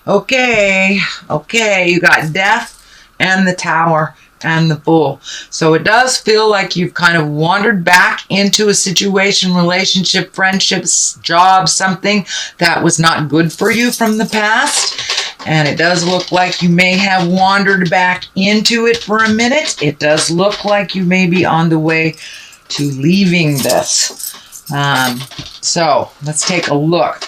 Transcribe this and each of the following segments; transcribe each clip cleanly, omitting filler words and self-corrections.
Okay, you got death and the tower and the fool. So it does feel like you've kind of wandered back into a situation, relationship, friendships, job, something that was not good for you from the past. And it does look like you may have wandered back into it for a minute. It does look like you may be on the way to leaving this. So let's take a look.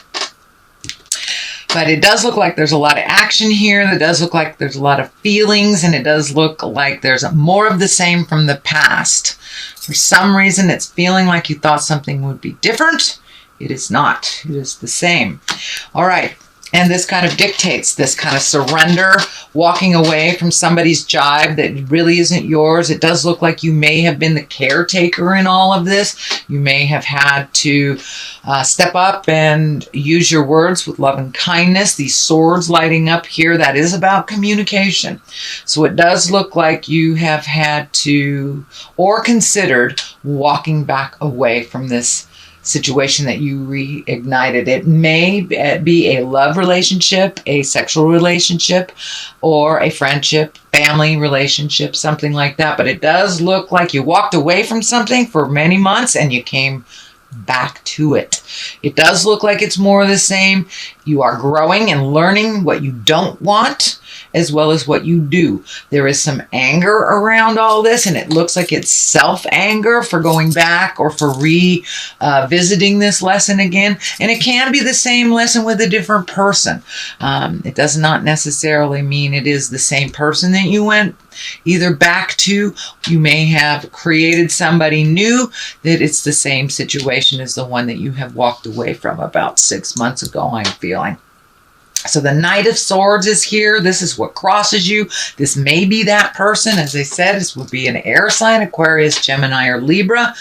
But it does look like there's a lot of action here. It does look like there's a lot of feelings, and it does look like there's more of the same from the past. For some reason, it's feeling like you thought something would be different. It is not. It is the same. All right. And this kind of dictates this kind of surrender, walking away from somebody's jibe that really isn't yours. It does look like you may have been the caretaker in all of this. You may have had to step up and use your words with love and kindness. These swords lighting up here, that is about communication. So it does look like you have had to, or considered, walking back away from this situation that you reignited. It may be a love relationship, a sexual relationship, or a friendship, family relationship, something like that. But it does look like you walked away from something for many months and you came back to it. It does look like it's more of the same. You are growing and learning what you don't want as well as what you do. There is some anger around all this, and it looks like it's self-anger for going back or for revisiting this lesson again. And it can be the same lesson with a different person. It does not necessarily mean it is the same person that you went either back to. You may have created somebody new that it's the same situation as the one that you have walked away from about 6 months ago, I'm feeling. So the Knight of Swords is here. This is what crosses you. This may be that person. As I said, this would be an air sign, Aquarius, Gemini, or Libra.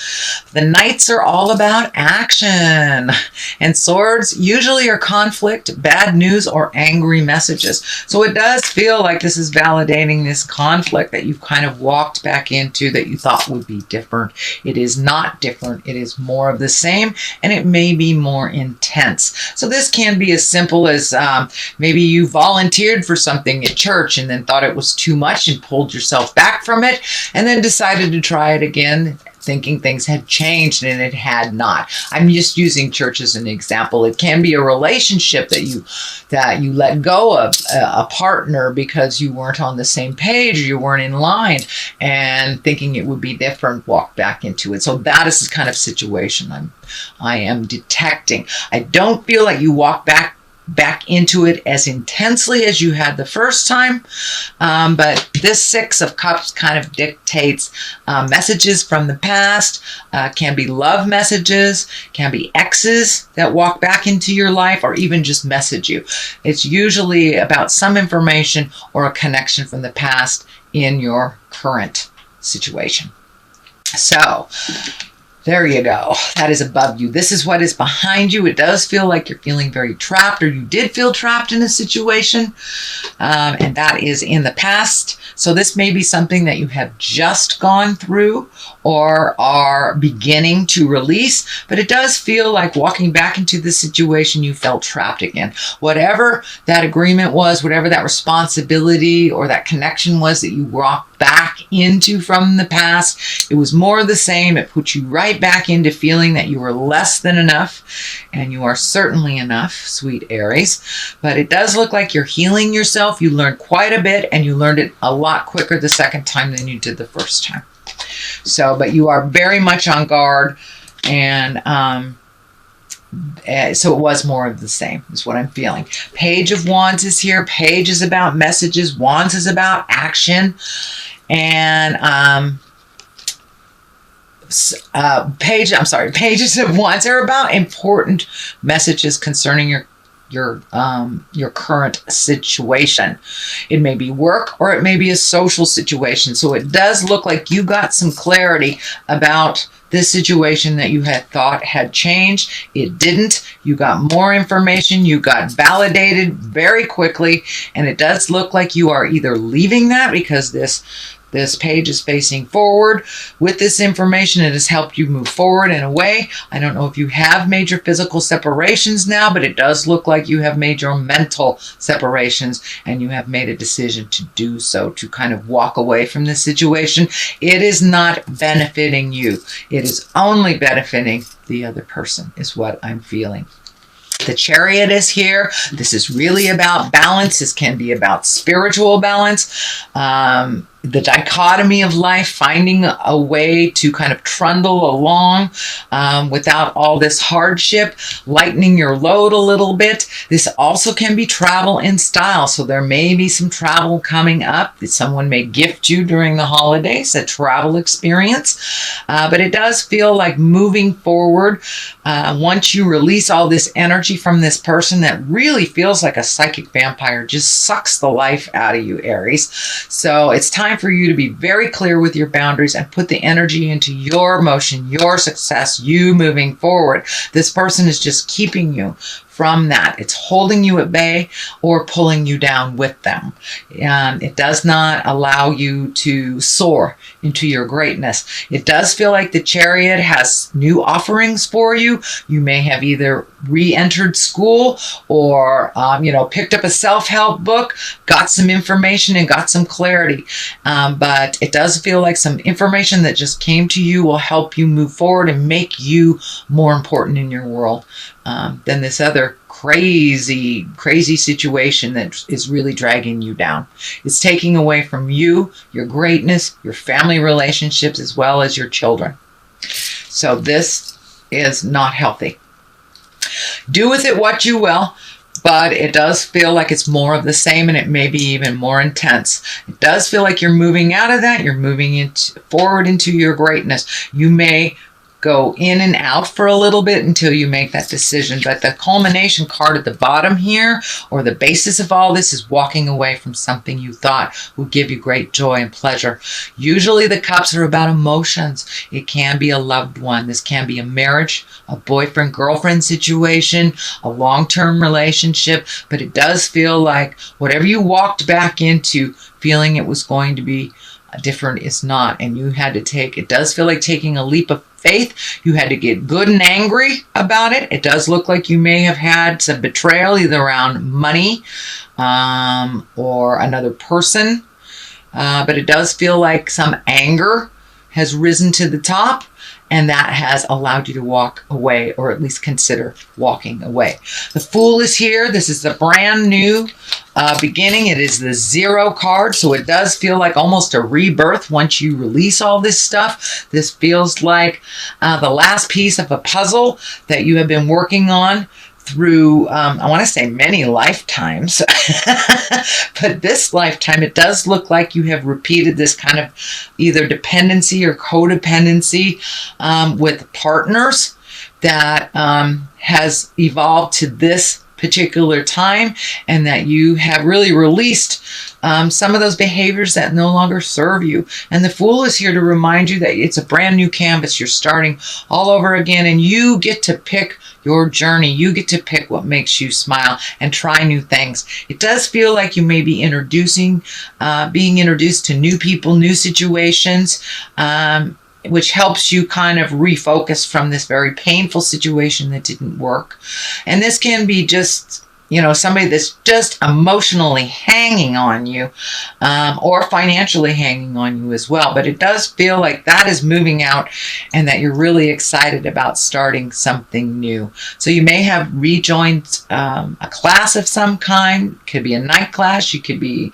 The Knights are all about action. And swords usually are conflict, bad news, or angry messages. So it does feel like this is validating this conflict that you've kind of walked back into that you thought would be different. It is not different. It is more of the same, and it may be more intense. So this can be as simple as maybe you volunteered for something at church and then thought it was too much and pulled yourself back from it and then decided to try it again, thinking things had changed, and it had not. I'm just using church as an example. It can be a relationship that you let go of, a partner, because you weren't on the same page or you weren't in line, and thinking it would be different, walked back into it. So that is the kind of situation I am detecting. I don't feel like you walk back into it as intensely as you had the first time. But this Six of Cups kind of dictates messages from the past, can be love messages, can be exes that walk back into your life, or even just message you. It's usually about some information or a connection from the past in your current situation. So there you go. That is above you. This is what is behind you. It does feel like you're feeling very trapped, or you did feel trapped in a situation, and that is in the past. So this may be something that you have just gone through or are beginning to release, but it does feel like walking back into the situation you felt trapped again. Whatever that agreement was, whatever that responsibility or that connection was that you walked back into from the past, it was more of the same. It put you right back into feeling that you were less than enough, and you are certainly enough, sweet Aries. But it does look like you're healing yourself. You learned quite a bit, and you learned it a lot quicker the second time than you did the first time. So, but you are very much on guard, and so it was more of the same is what I'm feeling. Page of Wands is here. Page is about messages. Wands is about action. And pages of Wands are about important messages concerning your current situation. It may be work, or it may be a social situation. So it does look like you got some clarity about this situation that you had thought had changed. It didn't. You got more information. You got validated very quickly. And it does look like you are either leaving that because this This page is facing forward. With this information, it has helped you move forward in a way. I don't know if you have major physical separations now, but it does look like you have major mental separations, and you have made a decision to do so, to kind of walk away from this situation. It is not benefiting you. It is only benefiting the other person, is what I'm feeling. The Chariot is here. This is really about balance. This can be about spiritual balance. The dichotomy of life, finding a way to kind of trundle along without all this hardship, lightening your load a little bit. This also can be travel in style. So there may be some travel coming up that someone may gift you during the holidays, a travel experience. But it does feel like moving forward, once you release all this energy from this person that really feels like a psychic vampire, just sucks the life out of you, Aries. So it's time for you to be very clear with your boundaries and put the energy into your motion, your success, you moving forward. This person is just keeping you from that. It's holding you at bay or pulling you down with them. It does not allow you to soar into your greatness. It does feel like the Chariot has new offerings for you. You may have either re-entered school or, picked up a self-help book, got some information and got some clarity. But it does feel like some information that just came to you will help you move forward and make you more important in your world than this other crazy situation that is really dragging you down. It's taking away from you, your greatness, your family relationships, as well as your children. So this is not healthy. Do with it what you will, but it does feel like it's more of the same, and it may be even more intense. It does feel like you're moving out of that. You're moving forward into your greatness. You may go in and out for a little bit until you make that decision. But the culmination card at the bottom here, or the basis of all this, is walking away from something you thought would give you great joy and pleasure. Usually the cups are about emotions. It can be a loved one. This can be a marriage, a boyfriend-girlfriend situation, a long-term relationship. But it does feel like whatever you walked back into feeling it was going to be different is not. And you had to take, it does feel like taking a leap of faith. You had to get good and angry about it. It does look like you may have had some betrayal, either around money or another person. But it does feel like some anger has risen to the top, and that has allowed you to walk away, or at least consider walking away. The Fool is here. This is a brand new beginning. It is the 0 card, so it does feel like almost a rebirth once you release all this stuff. This feels like the last piece of a puzzle that you have been working on through, I want to say many lifetimes, but this lifetime, it does look like you have repeated this kind of either dependency or codependency with partners that has evolved to this particular time, and that you have really released some of those behaviors that no longer serve you. And the Fool is here to remind you that it's a brand new canvas. You're starting all over again, and you get to pick your journey. You get to pick what makes you smile and try new things. It does feel like you may be being introduced to new people, new situations, which helps you kind of refocus from this very painful situation that didn't work. And this can be just, somebody that's just emotionally hanging on you, or financially hanging on you as well. But it does feel like that is moving out, and that you're really excited about starting something new. So you may have rejoined a class of some kind. It could be a night class. You could be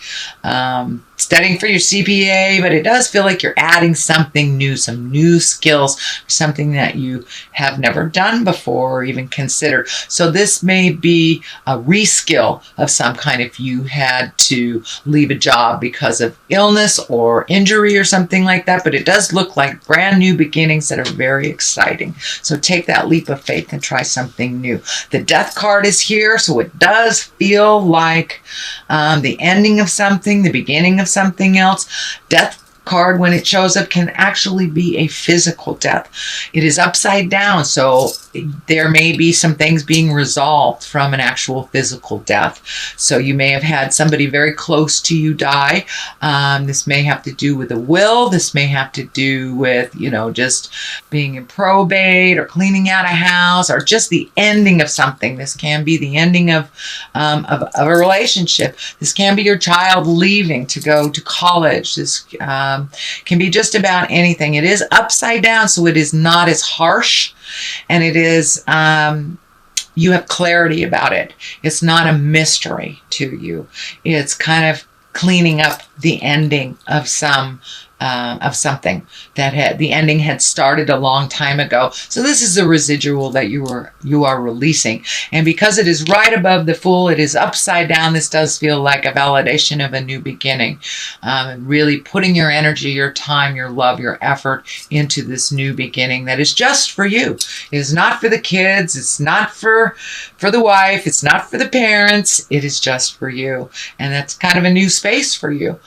studying for your CPA, but it does feel like you're adding something new, some new skills, something that you have never done before or even considered. So this may be a reskill of some kind if you had to leave a job because of illness or injury or something like that. But it does look like brand new beginnings that are very exciting. So take that leap of faith and try something new. The Death card is here, so it does feel like the ending of something, the beginning of something else. Death card, when it shows up, can actually be a physical death. It is upside down, so there may be some things being resolved from an actual physical death. So you may have had somebody very close to you die. This may have to do with a will. This may have to do with, just being in probate or cleaning out a house, or just the ending of something. This can be the ending of a relationship. This can be your child leaving to go to college. This can be just about anything. It is upside down, so it is not as harsh, and it is, you have clarity about it. It's not a mystery to you. It's kind of cleaning up the ending of something that the ending had started a long time ago. So this is the residual that you are releasing. And because it is right above the Fool, it is upside down. This does feel like a validation of a new beginning. Really putting your energy, your time, your love, your effort into this new beginning that is just for you. It is not for the kids. It's not for the wife. It's not for the parents. It is just for you. And that's kind of a new space for you.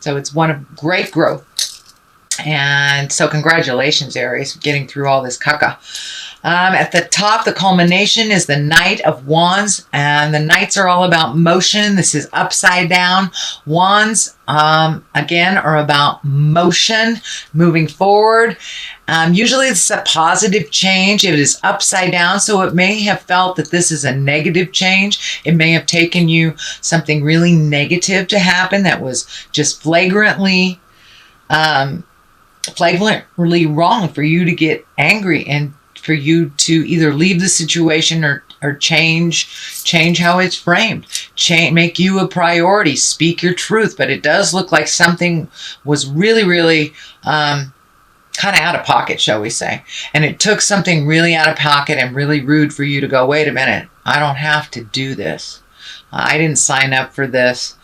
So it's one of great growth. And so congratulations, Aries, for getting through all this caca. At the top, the culmination is the Knight of Wands, and the Knights are all about motion. This is upside down. Wands, again, are about motion, moving forward. Usually it's a positive change. It is upside down, so it may have felt that this is a negative change. It may have taken you something really negative to happen that was just flagrantly wrong for you to get angry, and for you to either leave the situation or change how it's framed, make you a priority, speak your truth. But it does look like something was really, really kind of out of pocket, shall we say. And it took something really out of pocket and really rude for you to go, wait a minute, I don't have to do this. I didn't sign up for this.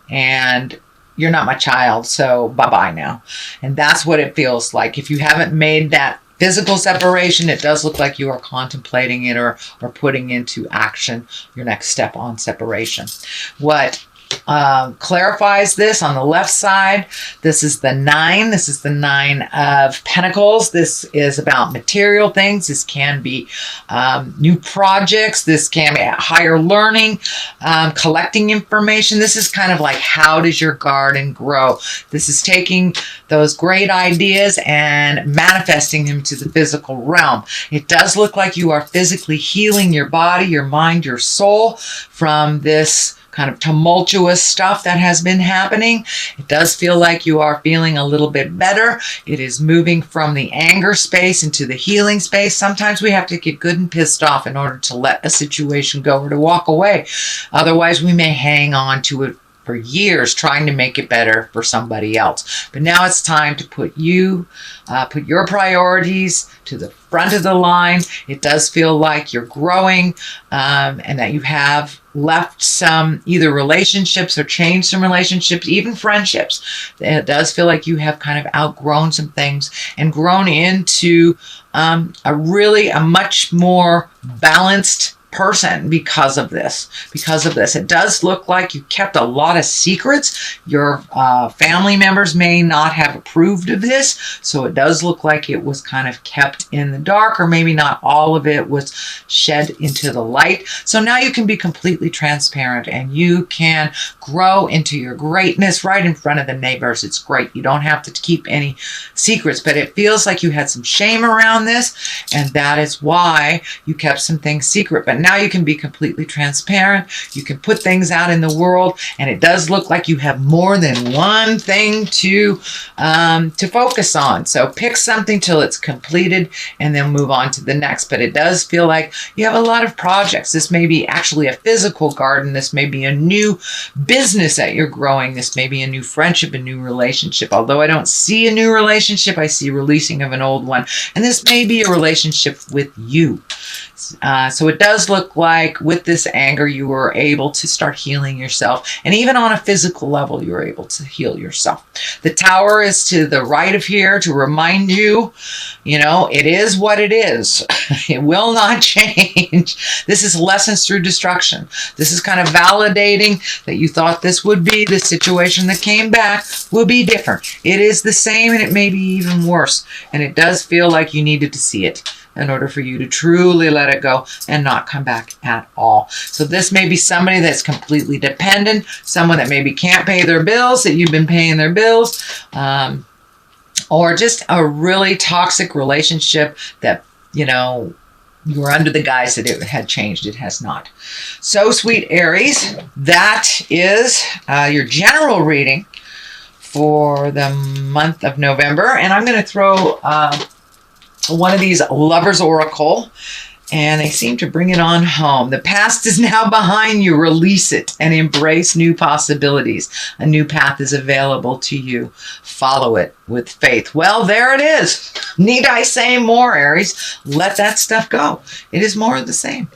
And you're not my child, so bye-bye now. And that's what it feels like. If you haven't made that physical separation, it does look like you are contemplating it or putting into action your next step on separation. What clarifies this on the left side, this is the 9. This is the 9 of Pentacles. This is about material things. This can be new projects. This can be higher learning, collecting information. This is kind of like, how does your garden grow? This is taking those great ideas and manifesting them to the physical realm. It does look like you are physically healing your body, your mind, your soul from this kind of tumultuous stuff that has been happening. It does feel like you are feeling a little bit better. It is moving from the anger space into the healing space. Sometimes we have to get good and pissed off in order to let a situation go or to walk away. Otherwise, we may hang on to it for years trying to make it better for somebody else. But now it's time to put your priorities to the front of the line. It does feel like you're growing, and that you have left some either relationships or changed some relationships, even friendships. It does feel like you have kind of outgrown some things and grown into a much more balanced person because of this. It does look like you kept a lot of secrets. Your family members may not have approved of this, so it does look like it was kind of kept in the dark, or maybe not all of it was shed into the light. So now you can be completely transparent and you can grow into your greatness right in front of the neighbors. It's great. You don't have to keep any secrets, but it feels like you had some shame around this, and that is why you kept some things secret. But now you can be completely transparent. You can put things out in the world, and it does look like you have more than one thing to focus on. So pick something till it's completed and then move on to the next. But it does feel like you have a lot of projects. This may be actually a physical garden. This may be a new business that you're growing. This may be a new friendship, a new relationship. Although I don't see a new relationship, I see releasing of an old one. And this may be a relationship with you. So it does look like with this anger, you were able to start healing yourself. And even on a physical level, you were able to heal yourself. The Tower is to the right of here to remind you, it is what it is. It will not change. This is lessons through destruction. This is kind of validating that you thought this would be the situation that came back will be different. It is the same, and it may be even worse. And it does feel like you needed to see it in order for you to truly let it go and not come back at all. So this may be somebody that's completely dependent, someone that maybe can't pay their bills, that you've been paying their bills, or just a really toxic relationship that, you were under the guise that it had changed. It has not. So, sweet Aries, that is your general reading for the month of November. And I'm going to throw one of these Lovers Oracle, and they seem to bring it on home. The past is now behind you. Release it and embrace new possibilities. A new path is available to you. Follow it with faith. Well, there it is. Need I say more, Aries? Let that stuff go. It is more of the same.